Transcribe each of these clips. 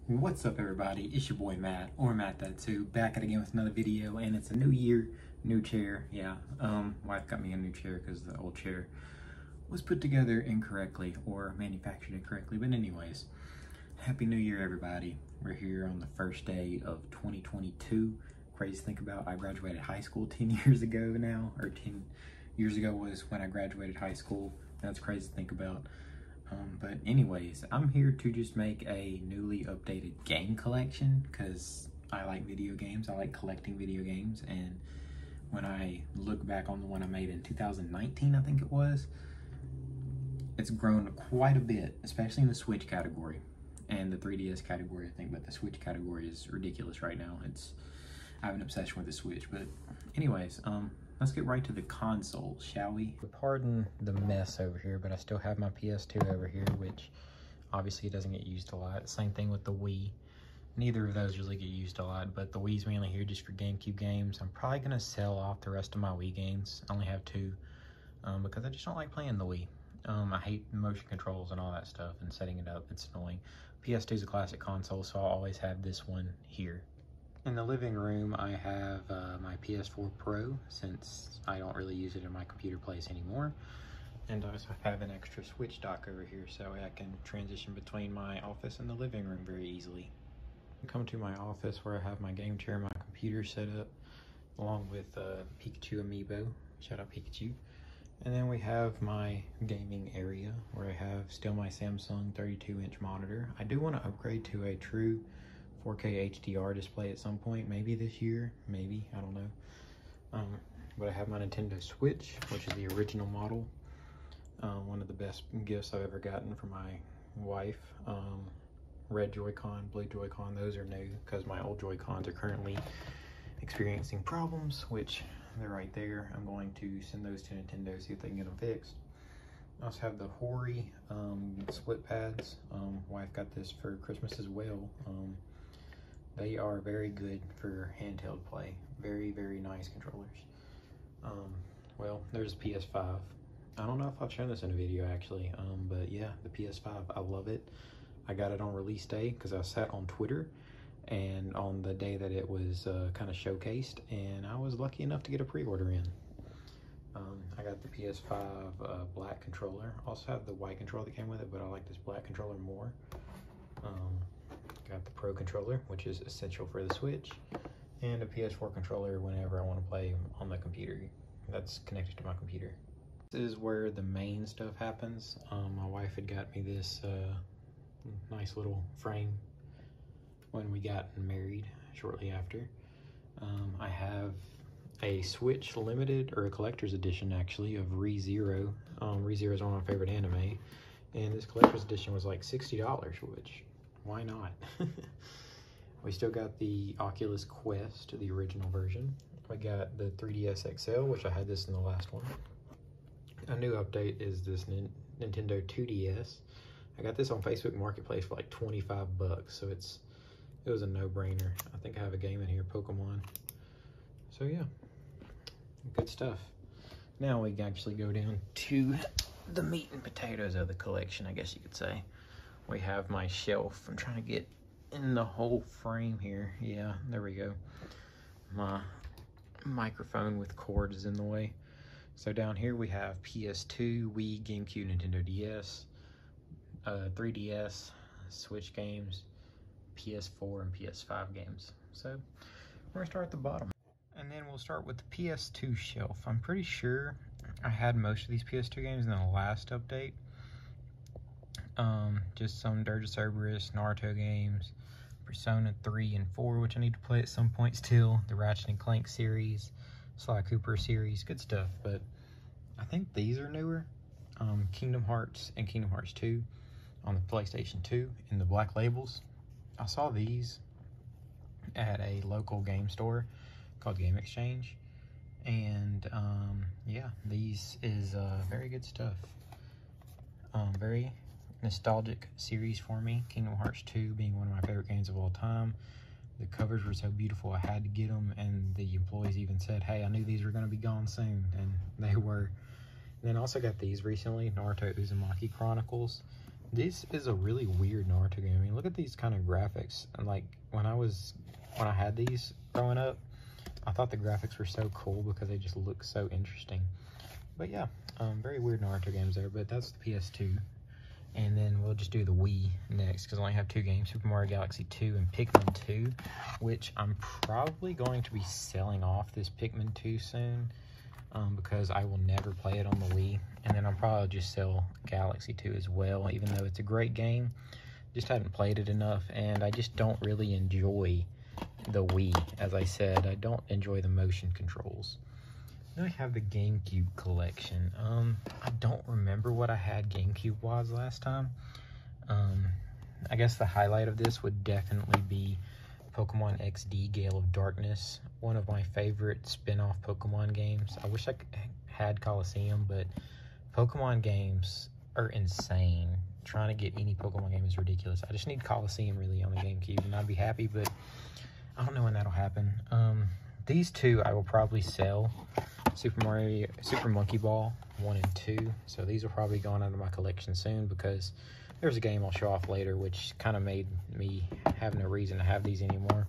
What's up, everybody? It's your boy Matt, or Matt That Too, back at again with another video, and it's a new year, new chair. Yeah, wife got me a new chair because the old chair was put together incorrectly or manufactured incorrectly. But anyways, happy New Year, everybody. We're here on the first day of 2022. Crazy to think about. I graduated high school 10 years ago now, or 10 years ago was when I graduated high school. That's crazy to think about. But anyways, I'm here to just make a newly updated game collection because I like video games. I like collecting video games, and when I look back on the one I made in 2019, I think it was, it's grown quite a bit, especially in the Switch category and the 3DS category, I think, but the Switch category is ridiculous right now. I have an obsession with the Switch. But anyways, let's get right to the console, shall we? Pardon the mess over here, but I still have my PS2 over here, which obviously doesn't get used a lot. Same thing with the Wii. Neither of those really get used a lot, but the Wii's mainly here just for GameCube games. I'm probably going to sell off the rest of my Wii games. I only have two, because I just don't like playing the Wii. I hate motion controls and all that stuff and setting it up. It's annoying. PS2 is a classic console, so I'll always have this one here. In the living room, I have my PS4 Pro, since I don't really use it in my computer place anymore. And I also have an extra Switch dock over here, so I can transition between my office and the living room very easily. Come to my office where I have my game chair and my computer set up, along with Pikachu amiibo. Shout out Pikachu. And then we have my gaming area, where I have still my Samsung 32-inch monitor. I do want to upgrade to a true 4K HDR display at some point, maybe this year, maybe, I don't know. But I have my Nintendo Switch, which is the original model. One of the best gifts I've ever gotten from my wife. Red Joy-Con, blue Joy-Con, those are new because my old Joy-Cons are currently experiencing problems, which they're right there. I'm going to send those to Nintendo, see if they can get them fixed. I also have the Hori split pads. Wife got this for Christmas as well. They are very good for handheld play. Very, very nice controllers. Well, there's a PS5. I don't know if I've shown this in a video actually, but yeah, the PS5, I love it. I got it on release day because I sat on Twitter and on the day that it was kind of showcased, and I was lucky enough to get a pre-order in. I got the PS5 black controller. Also have the white controller that came with it, but I like this black controller more. Got the Pro controller, which is essential for the Switch, and a PS4 controller whenever I want to play on the computer that's connected to my computer. This is where the main stuff happens. My wife had got me this nice little frame when we got married shortly after. I have a Switch limited, or a collector's edition actually, of ReZero. ReZero is one of my favorite anime, and this collector's edition was like $60, which, why not? We still got the Oculus Quest, the original version. We got the 3DS XL, which I had this in the last one. A new update is this Nintendo 2DS. I got this on Facebook Marketplace for like 25 bucks, so it was a no-brainer. I think I have a game in here, Pokemon. So yeah, good stuff. Now we can actually go down to the meat and potatoes of the collection, I guess you could say. We have my shelf. I'm trying to get in the whole frame here. Yeah, there we go. My microphone with cord is in the way. So down here we have PS2, Wii, GameCube, Nintendo DS, 3DS, Switch games, PS4, and PS5 games. So we're gonna start at the bottom. And then we'll start with the PS2 shelf. I'm pretty sure I had most of these PS2 games in the last update. Just some Dirge of Cerberus, Naruto games, Persona 3 and 4, which I need to play at some point still, the Ratchet and Clank series, Sly Cooper series, good stuff. But I think these are newer. Kingdom Hearts and Kingdom Hearts 2 on the PlayStation 2 in the black labels. I saw these at a local game store called Game Exchange, and yeah, these is very good stuff. Very nostalgic series for me. Kingdom Hearts 2 being one of my favorite games of all time. The covers were so beautiful, I had to get them, and the employees even said, hey, I knew these were going to be gone soon, and they were. And then I also got these recently, Naruto Uzumaki Chronicles. This is a really weird Naruto game. I mean, look at these kind of graphics. And like when I had these growing up, I thought the graphics were so cool because they just look so interesting. But yeah, very weird Naruto games there. But that's the PS2. And then we'll just do the Wii next because I only have 2 games, Super Mario Galaxy 2 and Pikmin 2, which I'm probably going to be selling off this Pikmin 2 soon because I will never play it on the Wii. And then I'll probably just sell Galaxy 2 as well, even though it's a great game. Just haven't played it enough, and I just don't really enjoy the Wii. As I said, I don't enjoy the motion controls. Then I have the Gamecube Collection. I don't remember what I had Gamecube-wise last time. I guess the highlight of this would definitely be Pokemon XD Gale of Darkness, one of my favorite spin-off Pokemon games. I wish I had Coliseum, but Pokemon games are insane. Trying to get any Pokemon game is ridiculous. I just need Coliseum really on the GameCube, and I'd be happy, but I don't know when that'll happen. These 2 I will probably sell. Super Monkey Ball 1 and 2. So these are probably going out of my collection soon because there's a game I'll show off later, which kind of made me have no reason to have these anymore.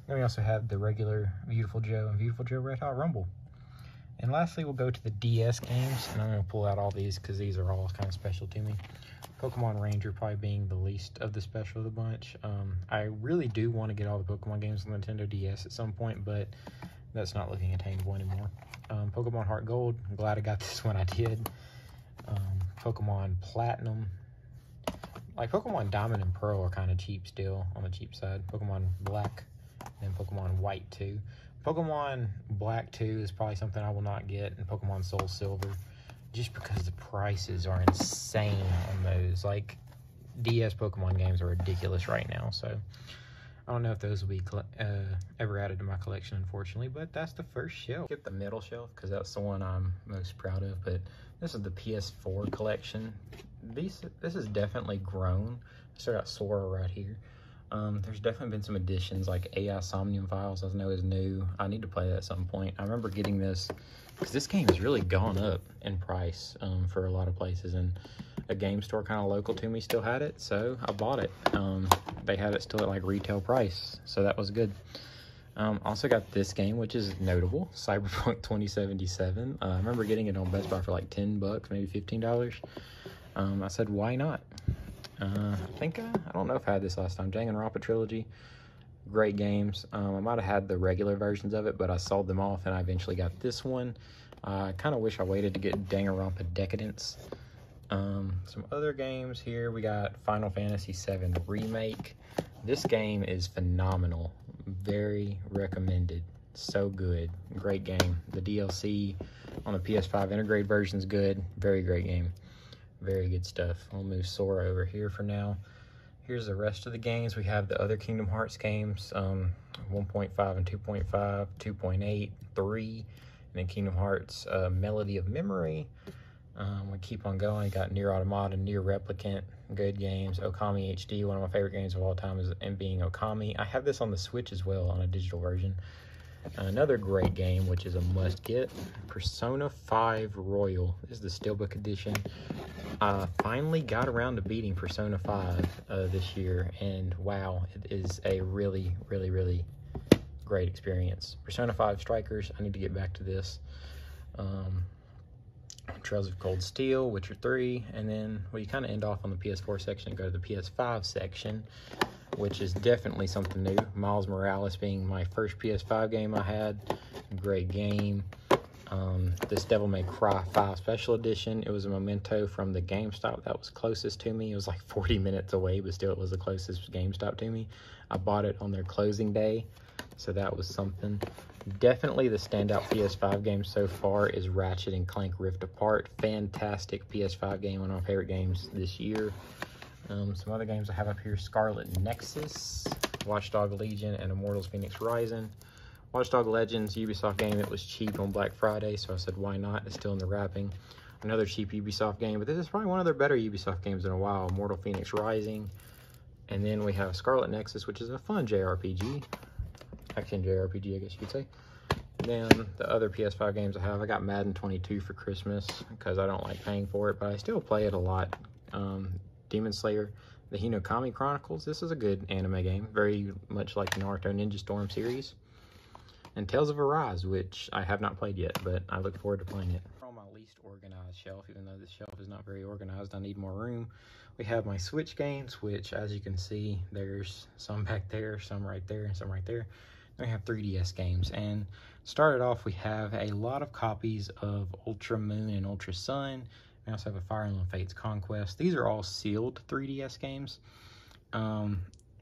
Then we also have the regular Beautiful Joe and Beautiful Joe Red Hot Rumble. And lastly, we'll go to the DS games, and I'm going to pull out all these because these are all kind of special to me. Pokemon Ranger probably being the least of the special of the bunch. I really do want to get all the Pokemon games on Nintendo DS at some point, but that's not looking attainable anymore. Pokemon Heart Gold, I'm glad I got this when I did. Pokemon Platinum. Like, Pokemon Diamond and Pearl are kind of cheap still, on the cheap side. Pokemon Black, and Pokemon White 2. Pokemon Black 2 is probably something I will not get, and Pokemon Soul Silver, just because the prices are insane on those. Like, DS Pokemon games are ridiculous right now, so I don't know if those will be ever added to my collection, unfortunately, but that's the first shelf. Skip the middle shelf, because that's the one I'm most proud of, but this is the PS4 collection. This has definitely grown. I still got Sora right here. There's definitely been some additions, like AI Somnium Files, I know is new. I need to play that at some point. I remember getting this, because this game has really gone up in price for a lot of places, and a game store kind of local to me still had it, so I bought it. They had it still at like retail price, so that was good. Also got this game, which is notable, Cyberpunk 2077. I remember getting it on Best Buy for like $10, maybe $15. I said, why not? I don't know if I had this last time. Danganronpa Trilogy, great games. I might have had the regular versions of it, but I sold them off, and I eventually got this one. I kind of wish I waited to get Danganronpa Decadence. Some other games here. We got Final Fantasy VII Remake. This game is phenomenal. Very recommended. So good. Great game. The DLC on the PS5 integrated version is good. Very great game. Very good stuff. I'll move Sora over here for now. Here's the rest of the games. We have the other Kingdom Hearts games, 1.5 and 2.5, 2.8, 3, and then Kingdom Hearts Melody of Memory. We keep on going. We got Nier Automata, Nier Replicant, good games. Okami HD, one of my favorite games of all time is being Okami. I have this on the Switch as well on a digital version. Another great game, which is a must-get, Persona 5 Royal. This is the Steelbook edition. I finally got around to beating Persona 5 this year, and wow, it is a really, really, really great experience. Persona 5 Strikers, I need to get back to this. Trails of Cold Steel, Witcher 3, and then you kind of end off on the PS4 section and go to the PS5 section, which is definitely something new. Miles Morales being my first PS5 game I had. Great game. This Devil May Cry 5 Special Edition. It was a memento from the GameStop that was closest to me. It was like 40 minutes away, but still it was the closest GameStop to me. I bought it on their closing day, so that was something. Definitely the standout PS5 game so far is Ratchet and Clank Rift Apart. Fantastic PS5 game, one of my favorite games this year. Some other games I have up here, Scarlet Nexus, Watchdog Legion, and Immortals Phoenix Rising. Watchdog Legends, Ubisoft game, it was cheap on Black Friday, so I said why not, it's still in the wrapping. Another cheap Ubisoft game, but this is probably one of their better Ubisoft games in a while, Immortal Phoenix Rising. And then we have Scarlet Nexus, which is a fun JRPG. Action JRPG, I guess you could say. Then the other PS5 games I have, I got Madden 22 for Christmas, because I don't like paying for it, but I still play it a lot. Demon Slayer, the Okami Chronicles. This is a good anime game, very much like the Naruto Ninja Storm series. And Tales of Arise, which I have not played yet, but I look forward to playing it. On my least organized shelf, even though this shelf is not very organized, I need more room. We have my Switch games, which, as you can see, there's some back there, some right there, and some right there. Then we have 3DS games, and started off, we have a lot of copies of Ultra Moon and Ultra Sun. We also have a Fire Emblem Fates Conquest. These are all sealed 3DS games.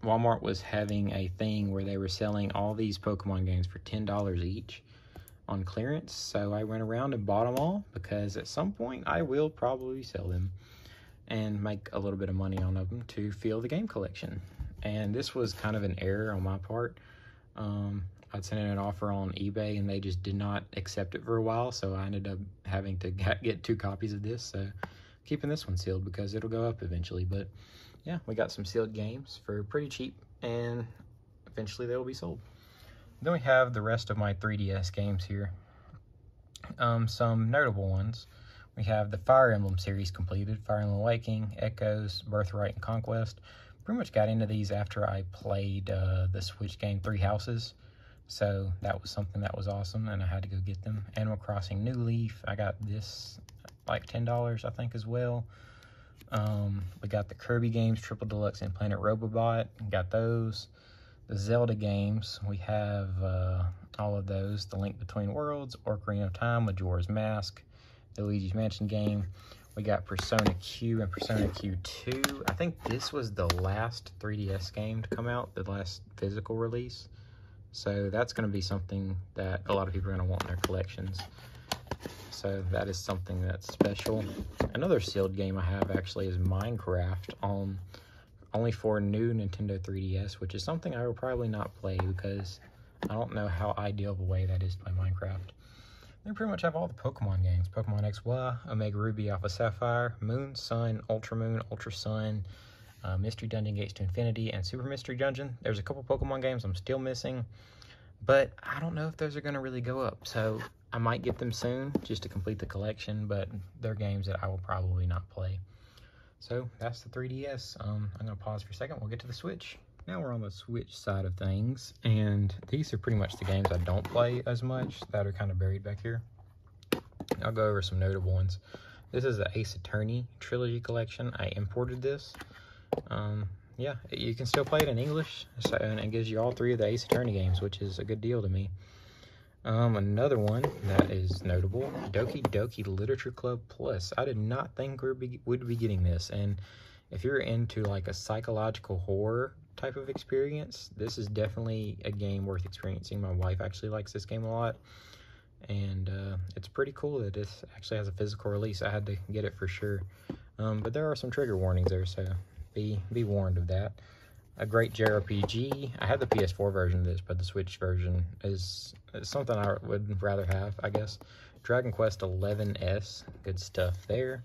Walmart was having a thing where they were selling all these Pokemon games for $10 each on clearance. So I went around and bought them all because at some point I will probably sell them and make a little bit of money on them to fill the game collection. And this was kind of an error on my part. I'd sent in an offer on eBay and they just did not accept it for a while. So I ended up having to get 2 copies of this. So keeping this one sealed because it'll go up eventually. But yeah, we got some sealed games for pretty cheap, and eventually they will be sold. Then we have the rest of my 3DS games here. Some notable ones. We have the Fire Emblem series completed, Fire Emblem Awakening, Echoes, Birthright, and Conquest. Pretty much got into these after I played the Switch game 3 Houses. So that was something that was awesome, and I had to go get them. Animal Crossing New Leaf, I got this like $10, I think, as well. We got the Kirby games, Triple Deluxe and Planet Robobot, got those. The Zelda games, we have all of those. The Link Between Worlds, Ocarina of Time, Majora's Mask, the Luigi's Mansion game. We got Persona Q and Persona Q2. I think this was the last 3DS game to come out, the last physical release. So that's going to be something that a lot of people are going to want in their collections. So that is something that's special. Another sealed game I have actually is Minecraft only for new Nintendo 3DS, which is something I will probably not play because I don't know how ideal of a way that is to play Minecraft. They pretty much have all the Pokemon games. Pokemon XY, Omega Ruby, Alpha Sapphire, Moon, Sun, Ultra Sun, Mystery Dungeon Gates to Infinity, and Super Mystery Dungeon. There's a couple Pokemon games I'm still missing, but I don't know if those are going to really go up. So I might get them soon just to complete the collection, but they're games that I will probably not play. So that's the 3DS. I'm going to pause for a second. We'll get to the Switch. Now we're on the Switch side of things, and these are pretty much the games I don't play as much that are kind of buried back here. I'll go over some notable ones. This is the Ace Attorney Trilogy Collection. I imported this. Yeah, you can still play it in English, and it gives you all 3 of the Ace Attorney games, which is a good deal to me. Another one that is notable, Doki Doki Literature Club Plus. I did not think we'd be getting this, and if you're into like a psychological horror type of experience, this is definitely a game worth experiencing. My wife actually likes this game a lot, and it's pretty cool that this actually has a physical release. I had to get it for sure, but there are some trigger warnings there, so be warned of that. A great JRPG. I have the PS4 version of this, but the Switch version is something I would rather have, I guess. Dragon Quest 11S. Good stuff there.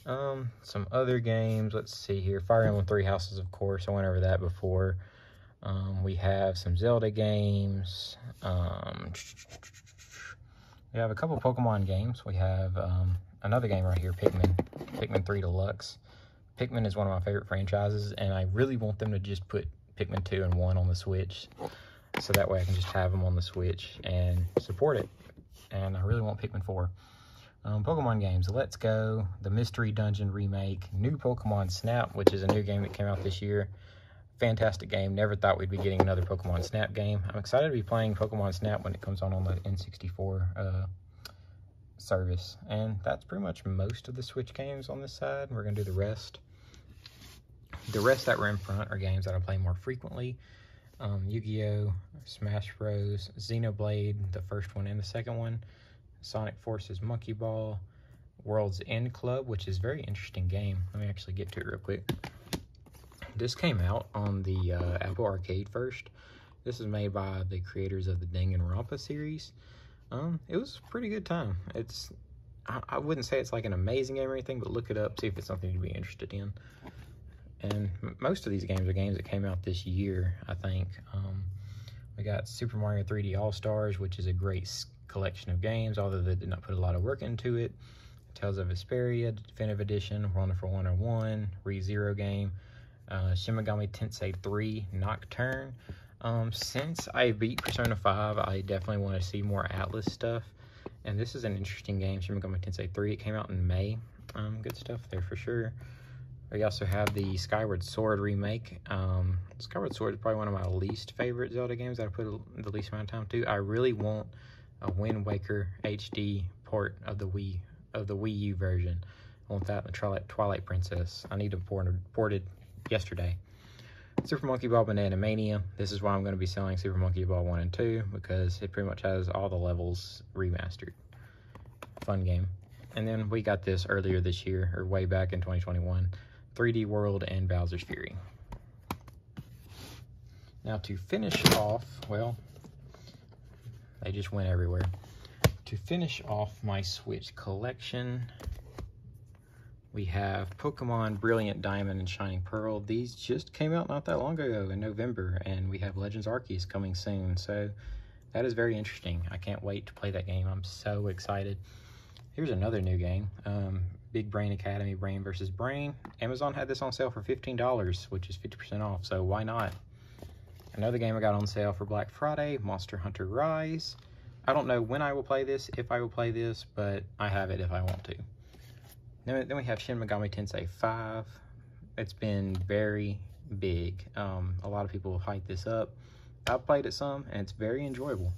Some other games. Let's see here. Fire Emblem 3 Houses, of course. I went over that before. We have some Zelda games. We have a couple Pokemon games. We have another game right here, Pikmin 3 Deluxe. Pikmin is one of my favorite franchises, and I really want them to just put Pikmin 2 and 1 on the Switch, so that way I can just have them on the Switch and support it. And I really want Pikmin 4. Pokemon games, Let's Go, the Mystery Dungeon remake, new Pokemon Snap, which is a new game that came out this year. Fantastic game. Never thought we'd be getting another Pokemon Snap game. I'm excited to be playing Pokemon Snap when it comes on the N64 service. And that's pretty much most of the Switch games on this side. We're going to do the rest. The rest that were in front are games that I play more frequently. Yu-Gi-Oh!, Smash Bros., Xenoblade, the first one and the second one, Sonic Forces Monkey Ball, World's End Club, which is a very interesting game. Let me actually get to it real quick. This came out on the Apple Arcade first. This is made by the creators of the Danganronpa series. It was a pretty good time. I wouldn't say it's like an amazing game or anything, but look it up, see if it's something you'd be interested in. And most of these games are games that came out this year, I think. We got Super Mario 3D All-Stars, which is a great collection of games, although they did not put a lot of work into it. Tales of Vesperia Definitive Edition, Wonderful 101, ReZero game, Shin Megami Tensei 3 Nocturne. Since I beat Persona 5, I definitely want to see more Atlas stuff. And this is an interesting game, Shin Megami Tensei 3. It came out in May. Good stuff there for sure. We also have the Skyward Sword remake. Skyward Sword is probably one of my least favorite Zelda games that I put the least amount of time to. I really want a Wind Waker HD port of the Wii U version. I want that in the Twilight Princess. I need to port it yesterday. Super Monkey Ball Banana Mania. This is why I'm going to be selling Super Monkey Ball 1 and 2, because it pretty much has all the levels remastered. Fun game. And then we got this earlier this year, or way back in 2021, 3D World and Bowser's Fury. Now to finish off, well, they just went everywhere. To finish off my Switch collection, we have Pokemon Brilliant Diamond and Shining Pearl. These just came out not that long ago in November, and we have Legends Arceus coming soon, so that is very interesting. I can't wait to play that game. I'm so excited. Here's another new game, Big Brain Academy, Brain vs. Brain. Amazon had this on sale for $15, which is 50% off, so why not? Another game I got on sale for Black Friday, Monster Hunter Rise. I don't know when I will play this, if I will play this, but I have it if I want to. Then we have Shin Megami Tensei 5. It's been very big. A lot of people have hyped this up. I've played it some, and it's very enjoyable.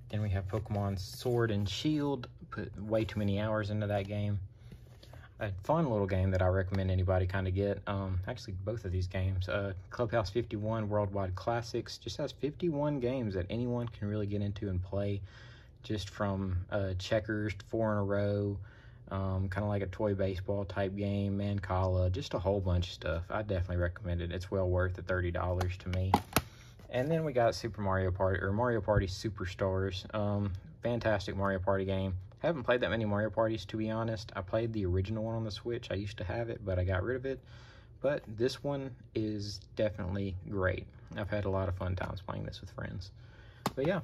Then we have Pokemon Sword and Shield. Put way too many hours into that game. A fun little game that I recommend anybody kind of get. Actually, both of these games. Clubhouse 51 Worldwide Classics just has 51 games that anyone can really get into and play. Just from checkers, 4 in a row, kind of like a toy baseball type game, Mancala, just a whole bunch of stuff. I definitely recommend it. It's well worth the $30 to me. And then we got Super Mario Party, or Mario Party Superstars. Fantastic Mario Party game. Haven't played that many Mario Parties, to be honest. I played the original one on the Switch. I used to have it, but I got rid of it. But this one is definitely great. I've had a lot of fun times playing this with friends. But yeah,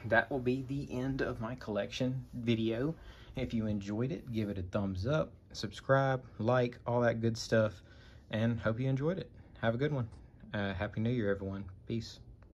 that will be the end of my collection video. If you enjoyed it, give it a thumbs up, subscribe, like, all that good stuff, and hope you enjoyed it. Have a good one. Happy New Year, everyone. Peace.